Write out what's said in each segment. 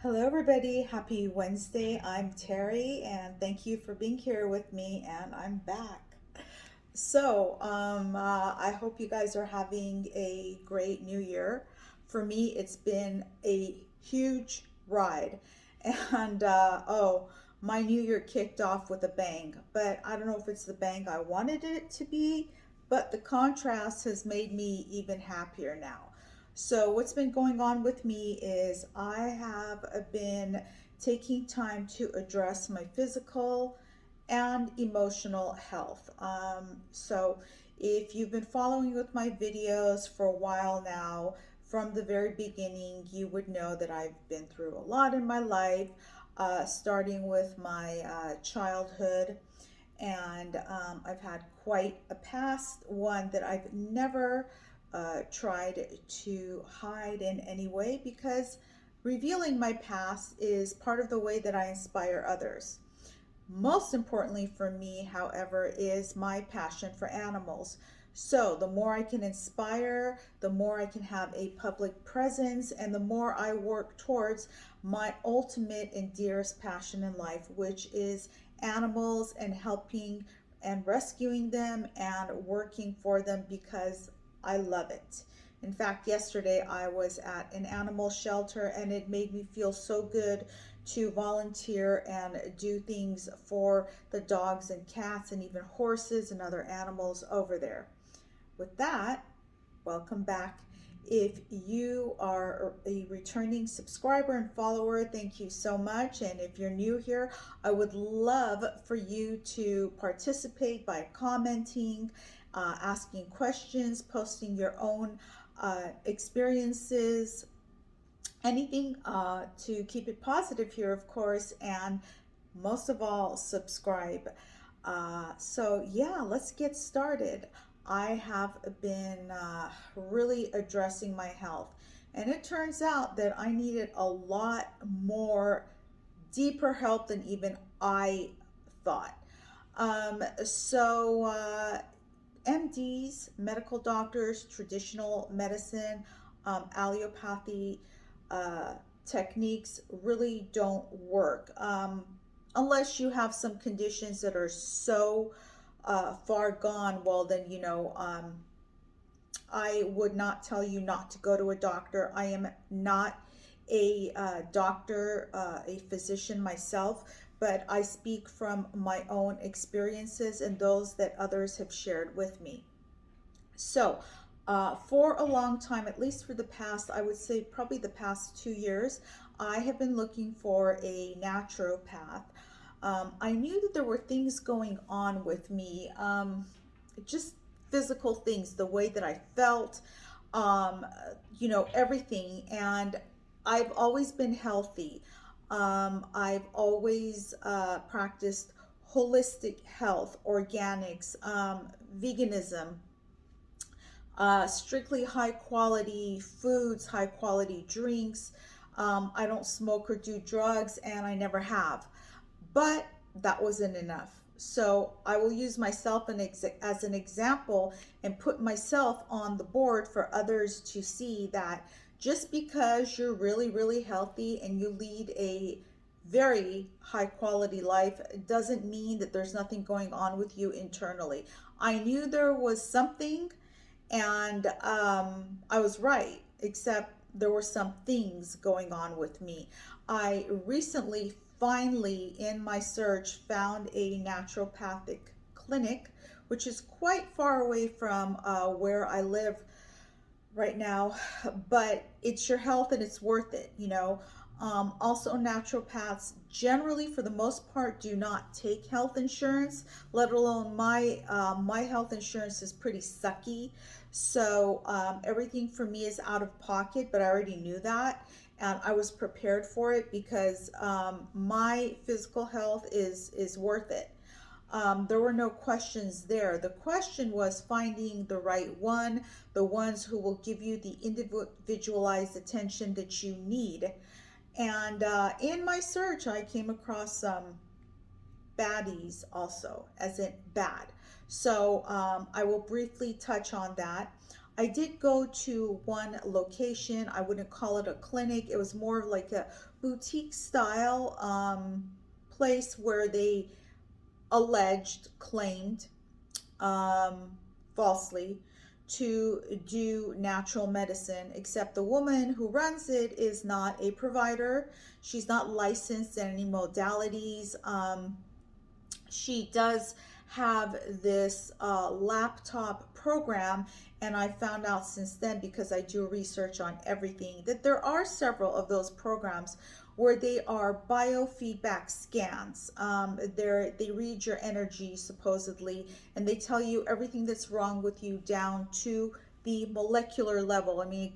Hello, everybody. Happy Wednesday. I'm Terry, and thank you for being here with me. And I'm back. I hope you guys are having a great new year. For me, it's been a huge ride, and my new year kicked off with a bang. But I don't know if it's the bang I wanted it to be, but the contrast has made me even happier now. So, what's been going on with me is I have been taking time to address my physical and emotional health. If you've been following with my videos for a while now, from the very beginning, you would know that I've been through a lot in my life, starting with my childhood. I've had quite a past, one that I've never tried to hide in any way because revealing my past is part of the way that I inspire others. Most importantly for me, however, is my passion for animals. So, the more I can inspire, the more I can have a public presence, and the more I work towards my ultimate and dearest passion in life, which is animals and helping and rescuing them and working for them because I love it. In fact, yesterday I was at an animal shelter and it made me feel so good to volunteer and do things for the dogs and cats and even horses and other animals over there. With that, welcome back. If you are a returning subscriber and follower, thank you so much. And if you're new here, I would love for you to participate by commenting, asking questions, posting your own experiences, anything to keep it positive here, of course, and most of all, subscribe. Yeah, let's get started. I have been really addressing my health, and it turns out that I needed a lot more deeper help than even I thought. MDs, medical doctors, traditional medicine, allopathy uh, techniques really don't work unless you have some conditions that are so far gone. Well, then, I would not tell you not to go to a doctor. I am not a doctor, a physician myself, but I speak from my own experiences and those that others have shared with me. So, for a long time, at least for the past, I would say probably the past 2 years, I have been looking for a naturopath. I knew that there were things going on with me, just physical things, the way that I felt, um, everything. And I've always been healthy. I've always practiced holistic health, organics, veganism, strictly high quality foods, high quality drinks. I don't smoke or do drugs, and I never have. But that wasn't enough. So I will use myself as an example and put myself on the board for others to see that just because you're really, really healthy and you lead a very high quality life doesn't mean that there's nothing going on with you internally. I knew there was something, and I was right, except there were some things going on with me. I recently, finally, in my search, found a naturopathic clinic, which is quite far away from where I live right now, but it's your health and it's worth it, you know. Also, naturopaths generally, for the most part, do not take health insurance. Let alone my health insurance is pretty sucky, so everything for me is out of pocket. But I already knew that, and I was prepared for it because my physical health is worth it. There were no questions there. The question was finding the right one, the ones who will give you the individualized attention that you need. And in my search, I came across some baddies also, as in bad. So I will briefly touch on that. I did go to one location. I wouldn't call it a clinic. It was more like a boutique style place where they claimed um, falsely to do natural medicine, except the woman who runs it is not a provider. She's not licensed in any modalities. She does have this laptop program, and I found out since then, because I do research on everything, that there are several of those programs where they are biofeedback scans. They read your energy supposedly, and they tell you everything that's wrong with you down to the molecular level. I mean,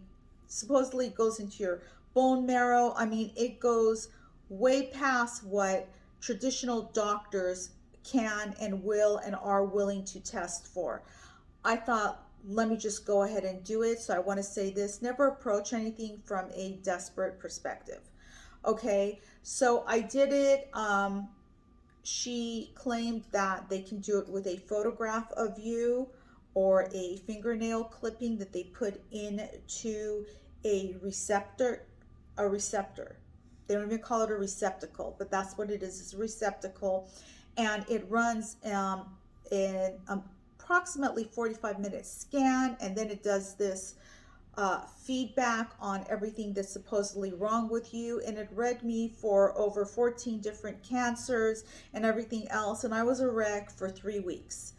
supposedly it goes into your bone marrow. I mean, it goes way past what traditional doctors can and will and are willing to test for. I thought, let me just go ahead and do it. So I want to say this: never approach anything from a desperate perspective. Okay, so I did it. She claimed that they can do it with a photograph of you or a fingernail clipping that they put into a receptor. A receptor. They don't even call it a receptacle, but that's what it is. It's a receptacle, and it runs in approximately 45-minute scan, and then it does this feedback on everything that's supposedly wrong with you, and it read me for over 14 different cancers and everything else, and I was a wreck for 3 weeks.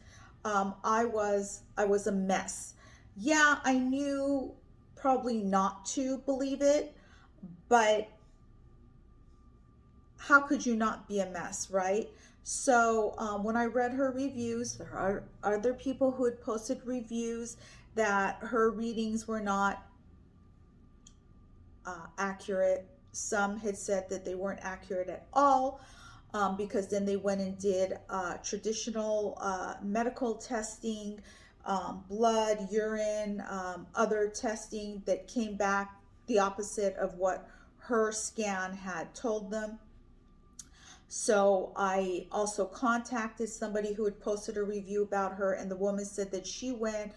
I was a mess. Yeah, I knew probably not to believe it, but how could you not be a mess, right? So when I read her reviews, there are other people who had posted reviews that her readings were not accurate. Some had said that they weren't accurate at all, because then they went and did traditional medical testing, blood, urine, other testing that came back the opposite of what her scan had told them. So I also contacted somebody who had posted a review about her, and the woman said that she went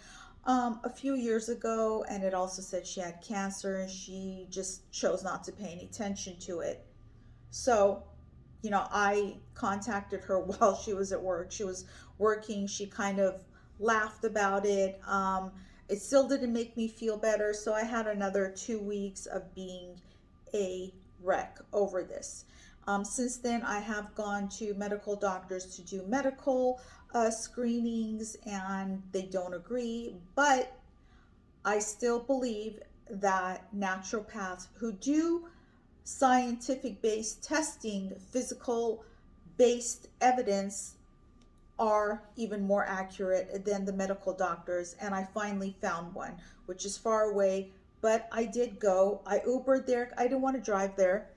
a few years ago, and it also said she had cancer, and she just chose not to pay any attention to it. So, I contacted her while she was at work. She was working. She kind of laughed about it. It still didn't make me feel better, so I had another 2 weeks of being a wreck over this. Since then, I have gone to medical doctors to do medical screenings, and they don't agree. But I still believe that naturopaths who do scientific based testing, physical based evidence, are even more accurate than the medical doctors. And I finally found one, which is far away, but I did go. I Ubered there. I didn't want to drive there.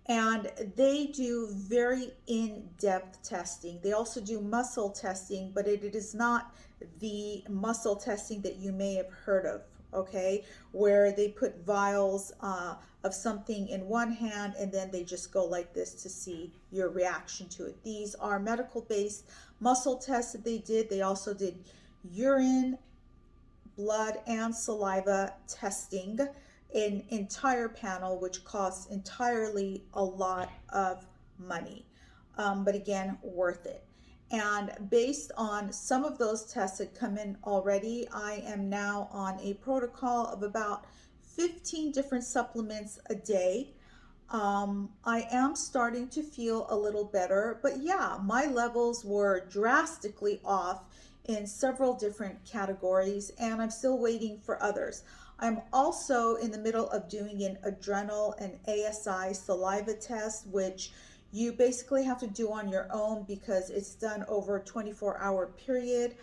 And they do very in-depth testing. They also do muscle testing, but it is not the muscle testing that you may have heard of, okay? Where they put vials of something in one hand, and then they just go like this to see your reaction to it. These are medical-based muscle tests that they did. They also did urine, blood, and saliva testing, an entire panel, which costs entirely a lot of money, but again, worth it. And based on some of those tests that come in already, I am now on a protocol of about 15 different supplements a day. I am starting to feel a little better, but yeah, my levels were drastically off in several different categories, and I'm still waiting for others. I'm also in the middle of doing an adrenal and ASI saliva test, which you basically have to do on your own because it's done over a 24-hour period,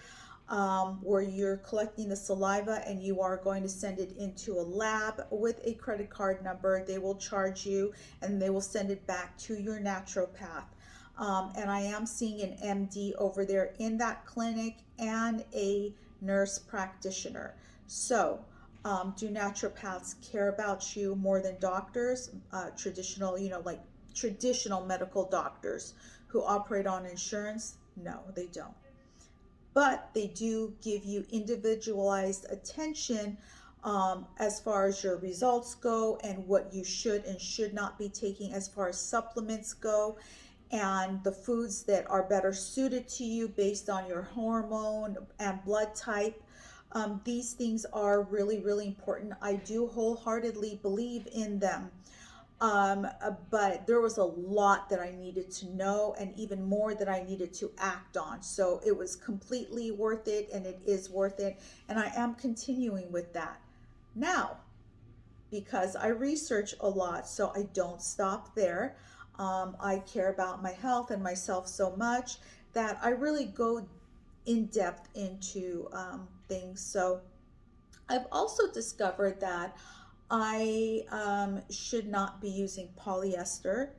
where you're collecting the saliva and you are going to send it into a lab with a credit card number. They will charge you and they will send it back to your naturopath. And I am seeing an MD over there in that clinic and a nurse practitioner. So, do naturopaths care about you more than doctors? Traditional, like traditional medical doctors who operate on insurance? No, they don't. but they do give you individualized attention as far as your results go and what you should and should not be taking as far as supplements go, and the foods that are better suited to you based on your hormone and blood type. These things are really, really important. I do wholeheartedly believe in them. But there was a lot that I needed to know and even more that I needed to act on. So it was completely worth it, and it is worth it. And I am continuing with that now because I research a lot. So I don't stop there. I care about my health and myself so much that I really go in depth into things. So I've also discovered that I should not be using polyester.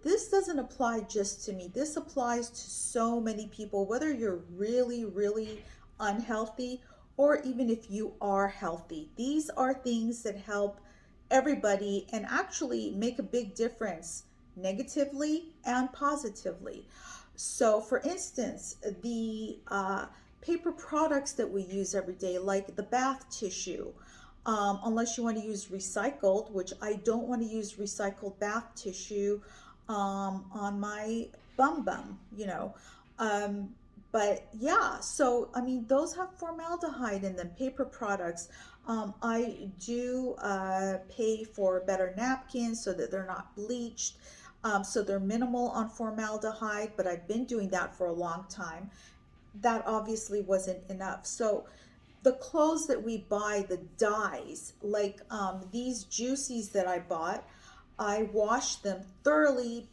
This doesn't apply just to me. This applies to so many people, whether you're really, really unhealthy or even if you are healthy. These are things that help everybody and actually make a big difference negatively and positively. So, for instance, the paper products that we use every day, like the bath tissue, unless you want to use recycled, which I don't want to use recycled bath tissue on my bum. Um, but yeah, so I mean, those have formaldehyde in them, paper products. I do pay for better napkins so that they're not bleached. So they're minimal on formaldehyde, but I've been doing that for a long time. That obviously wasn't enough. So the clothes that we buy, the dyes, like these juicies that I bought, I washed them thoroughly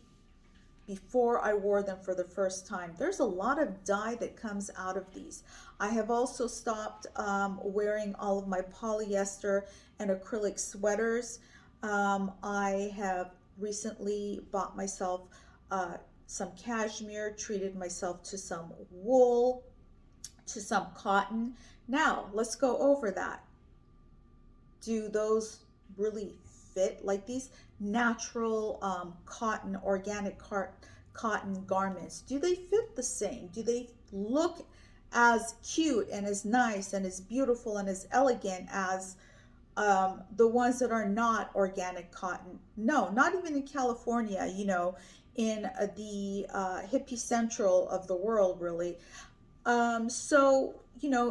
before I wore them for the first time. There's a lot of dye that comes out of these. I have also stopped wearing all of my polyester and acrylic sweaters. I have recently bought myself some cashmere, treated myself to some wool, to some cotton. Now, let's go over that. Do those really fit? Like these natural cotton, organic cotton garments, do they fit the same? Do they look as cute and as nice and as beautiful and as elegant as the ones that are not organic cotton? No, not even in California, in the hippie central of the world, really.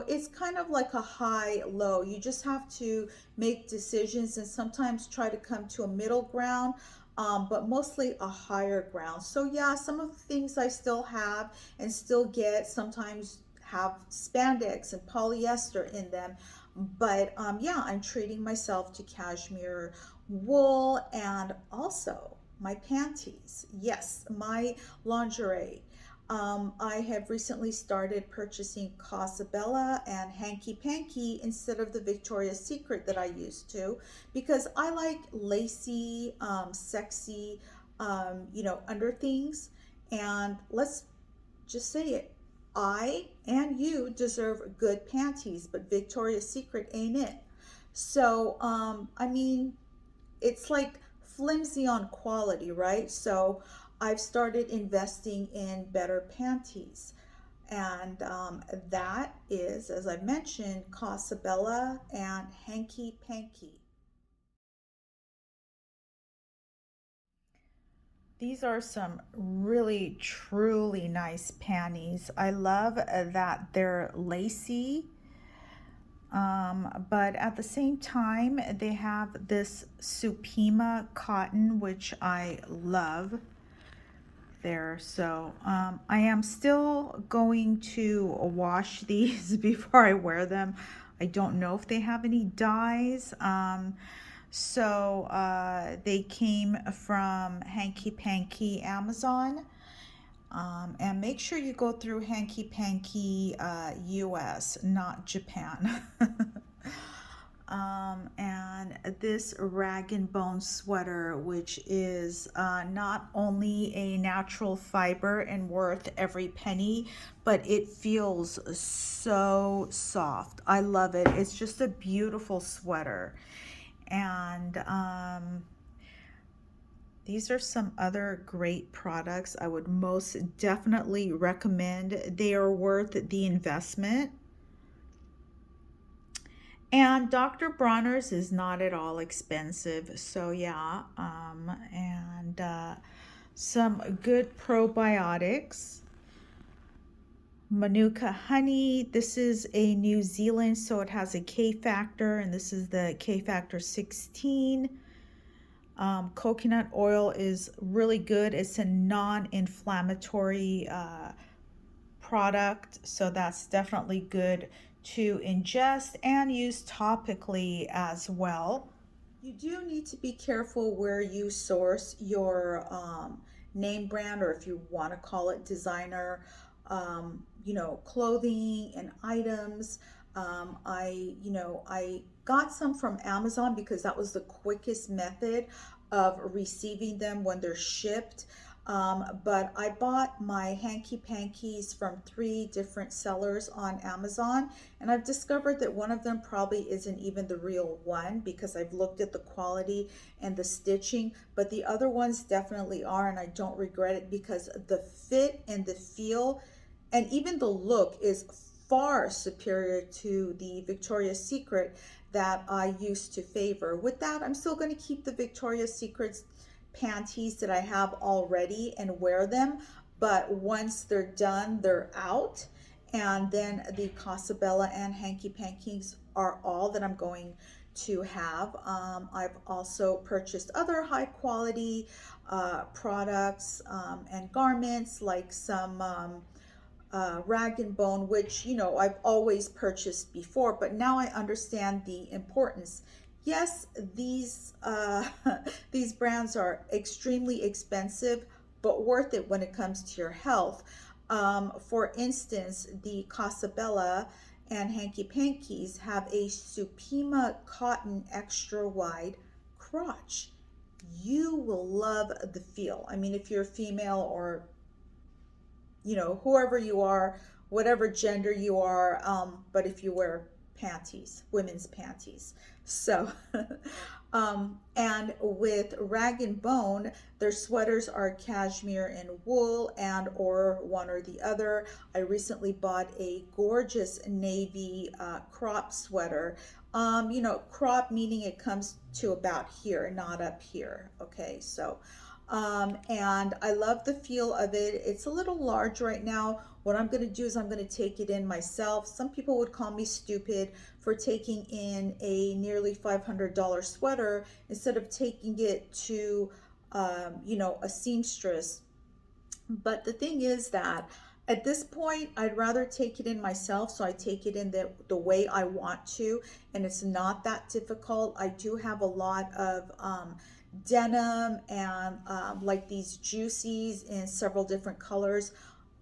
It's kind of like a high low. You just have to make decisions and sometimes try to come to a middle ground, but mostly a higher ground. So, yeah, some of the things I still have and still get sometimes have spandex and polyester in them. But yeah, I'm treating myself to cashmere wool and also my panties. Yes, my lingerie. I have recently started purchasing Casabella and Hanky Panky instead of the Victoria's Secret that I used to because I like lacy, sexy, under things. And let's just say it. I and you deserve good panties, but Victoria's Secret ain't it. So, I mean, it's like flimsy on quality, right? So I've started investing in better panties. And that is, as I mentioned, Casabella and Hanky Panky. These are some really, truly nice panties. I love that they're lacy, but at the same time, they have this Supima cotton, which I love there. So I am still going to wash these before I wear them. I don't know if they have any dyes. They came from Hanky Panky Amazon. And make sure you go through Hanky Panky US, not Japan. And this rag and bone sweater, which is not only a natural fiber and worth every penny, but it feels so soft. I love it. It's just a beautiful sweater. And These are some other great products I would most definitely recommend. They are worth the investment. And Dr. Bronner's is not at all expensive. So yeah, and some good probiotics. Manuka honey. This is a New Zealand, so it has a K factor, and this is the K factor 16. Coconut oil is really good. It's a non-inflammatory product, so that's definitely good to ingest and use topically as well. You do need to be careful where you source your name brand, or if you want to call it designer, clothing and items. I got some from Amazon because that was the quickest method of receiving them when they're shipped. But I bought my hanky pankies from 3 different sellers on Amazon, and I've discovered that one of them probably isn't even the real one because I've looked at the quality and the stitching, but the other ones definitely are, and I don't regret it because the fit and the feel and even the look is far superior to the Victoria's Secret that I used to favor. With that, I'm still going to keep the Victoria's Secret's panties that I have already and wear them, but once they're done, they're out. And then the Casabella and hanky pankies are all that I'm going to have. I've also purchased other high quality products and garments, like some rag and bone, which I've always purchased before, but now I understand the importance. Yes, these these brands are extremely expensive, but worth it when it comes to your health. For instance, the Casabella and hanky pankies have a Supima cotton extra wide crotch. You will love the feel. I mean, if you're female, or whoever you are, whatever gender you are, but if you wear panties, women's panties. So, and with Rag and Bone, their sweaters are cashmere and wool, and or one or the other. I recently bought a gorgeous navy crop sweater. Crop meaning it comes to about here, not up here. Okay, so and I love the feel of it. It's a little large right now. What I'm going to do is I'm going to take it in myself. Some people would call me stupid for taking in a nearly $500 sweater instead of taking it to, a seamstress. But the thing is that at this point, I'd rather take it in myself. So I take it in the way I want to, and it's not that difficult. I do have a lot of denim and like these juicies in several different colors.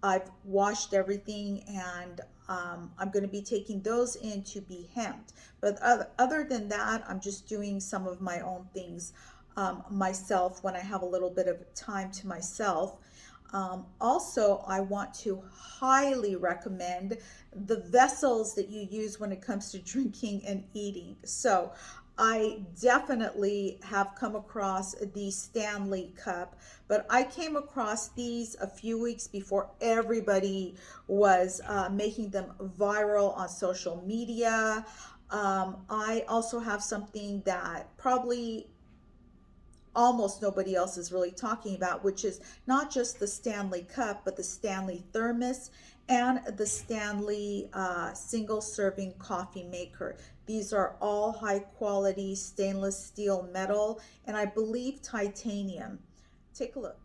I've washed everything, and I'm going to be taking those in to be hemmed. But other than that, I'm just doing some of my own things myself when I have a little bit of time to myself. Also, I want to highly recommend the vessels that you use when it comes to drinking and eating. So I definitely have come across the Stanley cup, but I came across these a few weeks before everybody was making them viral on social media. I also have something that probably almost nobody else is really talking about, which is not just the Stanley cup, but the Stanley thermos and the Stanley single serving coffee maker. These are all high quality stainless steel metal, and I believe titanium. Take a look.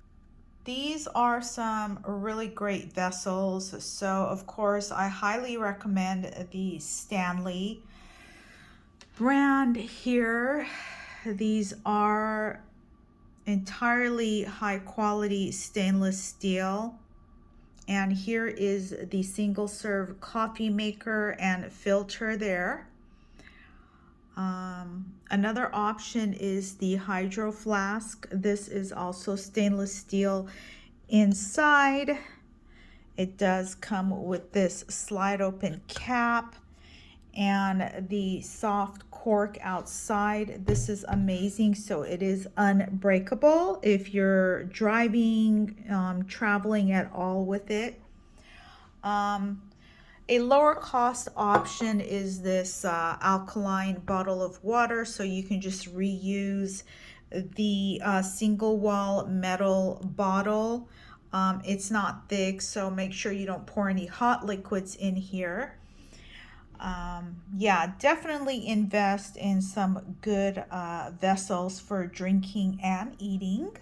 These are some really great vessels. So of course, I highly recommend the Stanley brand here. These are entirely high quality stainless steel, and here is the single serve coffee maker and filter there. Another option is the hydro flask. This is also stainless steel inside. It does come with this slide open cap, and the soft cork outside. This is amazing. So it is unbreakable if you're driving, traveling at all with it. Um, a lower cost option is this alkaline bottle of water, so you can just reuse the single wall metal bottle. It's not thick, so make sure you don't pour any hot liquids in here. Yeah, definitely invest in some good vessels for drinking and eating.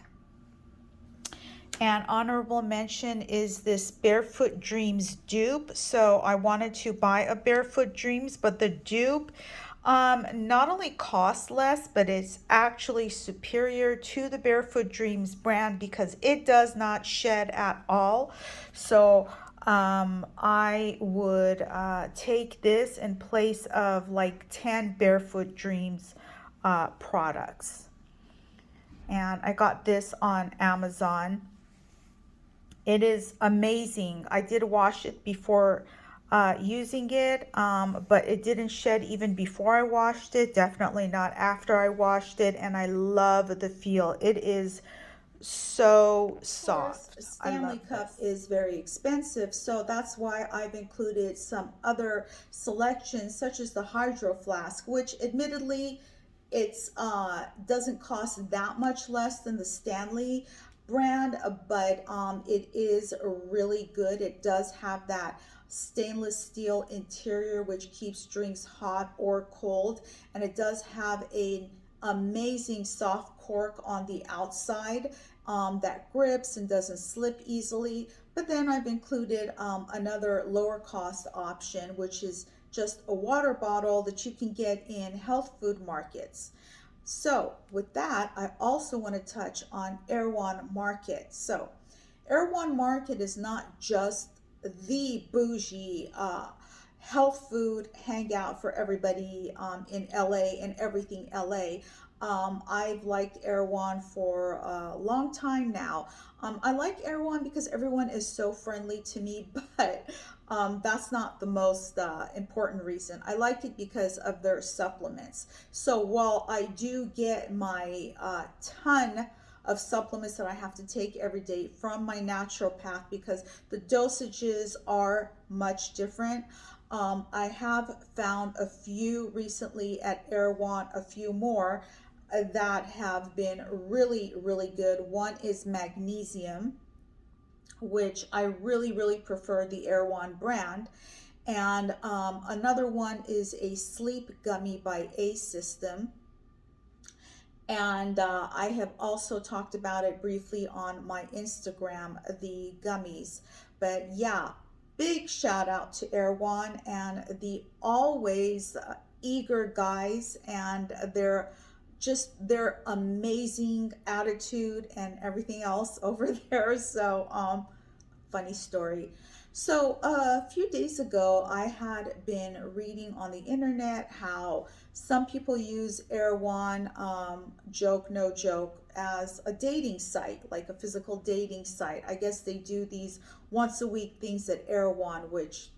And honorable mention is this Barefoot Dreams dupe. So I wanted to buy a Barefoot Dreams, but the dupe not only costs less, but it's actually superior to the Barefoot Dreams brand because it does not shed at all. So I would take this in place of like 10 Barefoot Dreams products. And I got this on Amazon. It is amazing. I did wash it before using it, but it didn't shed even before I washed it. Definitely not after I washed it. And I love the feel. It is so soft. Stanley Cup is very expensive, so that's why I've included some other selections, such as the Hydro Flask, which admittedly it's doesn't cost that much less than the Stanley brand, but it is really good. It does have that stainless steel interior which keeps drinks hot or cold, and it does have an amazing soft cork on the outside that grips and doesn't slip easily. But then I've included another lower cost option, which is just a water bottle that you can get in health food markets. So with that, I also want to touch on Erewhon Market. So Erewhon Market is not just the bougie health food hangout for everybody in LA and everything LA. I've liked Erewhon for a long time now. I like Erewhon because everyone is so friendly to me, but that's not the most important reason. I like it because of their supplements. So while I do get my ton of supplements that I have to take every day from my naturopath because the dosages are much different. I have found a few recently at Erawan, a few more that have been really, really good. One is magnesium, which I really, really prefer the Erewhon brand. And another one is a sleep gummy by A System. And I have also talked about it briefly on my Instagram, the gummies. But yeah, big shout out to Erwan and the always eager guys and their amazing attitude and everything else over there. So funny story. So, a few days ago, I had been reading on the internet how some people use Erewhon, joke, no joke, as a dating site, like a physical dating site. I guess they do these once a week things at Erewhon, which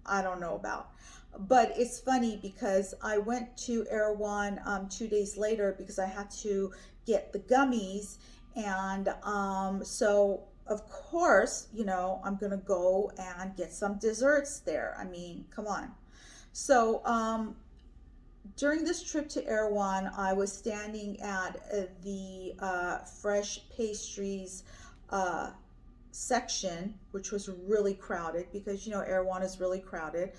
I don't know about. But it's funny because I went to Erewhon 2 days later because I had to get the gummies. And so, of course, I'm going to go and get some desserts there. I mean, come on. So, during this trip to Erewhon, I was standing at the fresh pastries uh, section, which was really crowded because Erewhon is really crowded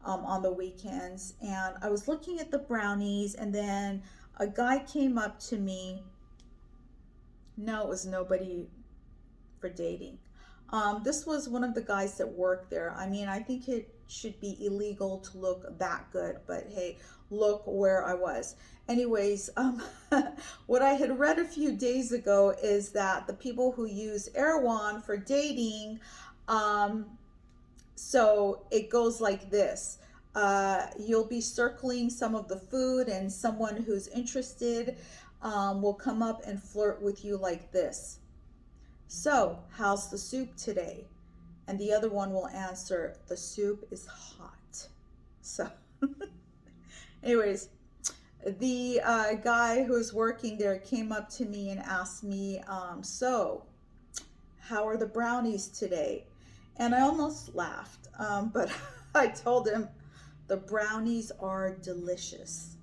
on the weekends. And I was looking at the brownies, and then a guy came up to me. No, it was nobody for dating. This was one of the guys that worked there. I mean, I think it should be illegal to look that good, but hey, look where I was. Anyways, what I had read a few days ago is that the people who use Erewhon for dating, so it goes like this. You'll be circling some of the food, and someone who's interested will come up and flirt with you like this. So, how's the soup today? And the other one will answer, the soup is hot. So, anyways, the guy who was working there came up to me and asked me, so, how are the brownies today? And I almost laughed, but I told him the brownies are delicious.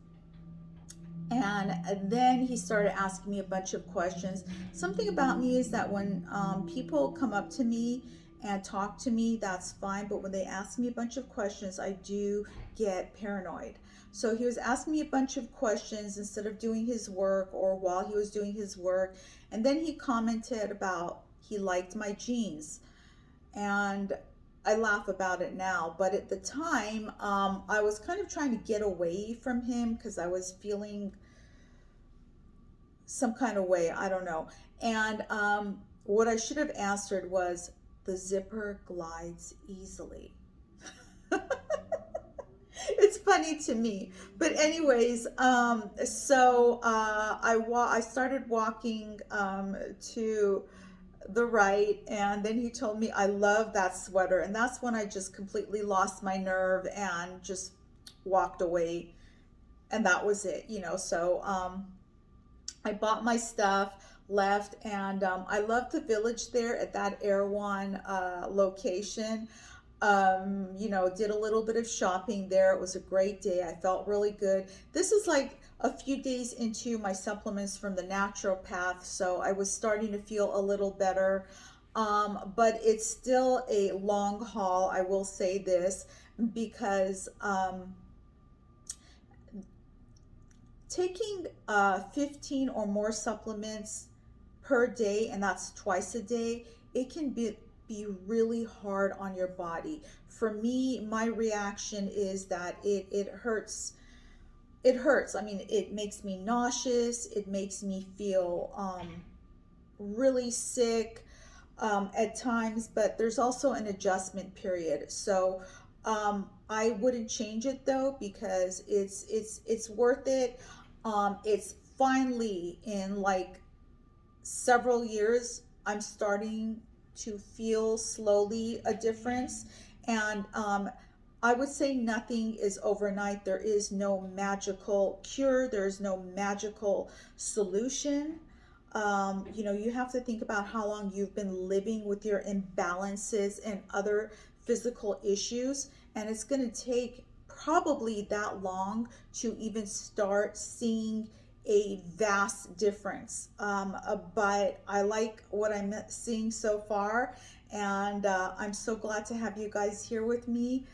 And then he started asking me a bunch of questions. Something about me is that when people come up to me and talk to me, that's fine. But when they ask me a bunch of questions, I do get paranoid. So he was asking me a bunch of questions instead of doing his work or while he was doing his work. And then he commented about he liked my jeans. And I laugh about it now, but at the time, I was kind of trying to get away from him because I was feeling some kind of way. I don't know. And what I should have answered was, the zipper glides easily. It's funny to me, but anyways, I started walking to the right, and then he told me I love that sweater, and that's when I just completely lost my nerve and just walked away, and that was it, you know. So I bought my stuff, left, and I love the village there at that Erawan location. You know, did a little bit of shopping there. It was a great day. I felt really good. This is like a few days into my supplements from the naturopath, so I was starting to feel a little better. But it's still a long haul, I will say this, because taking 15 or more supplements per day, and that's twice a day, it can be really hard on your body. For me, my reaction is that it hurts. It hurts. I mean, it makes me nauseous. It makes me feel really sick at times, but there's also an adjustment period. So I wouldn't change it though, because it's worth it. It's finally, in like several years, I'm starting to feel slowly a difference. And I would say nothing is overnight. There is no magical cure, there's no magical solution. You know, you have to think about how long you've been living with your imbalances and other physical issues, and it's going to take probably that long to even start seeing a vast difference. But I like what I'm seeing so far, and I'm so glad to have you guys here with me.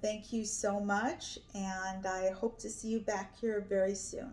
Thank you so much, and I hope to see you back here very soon.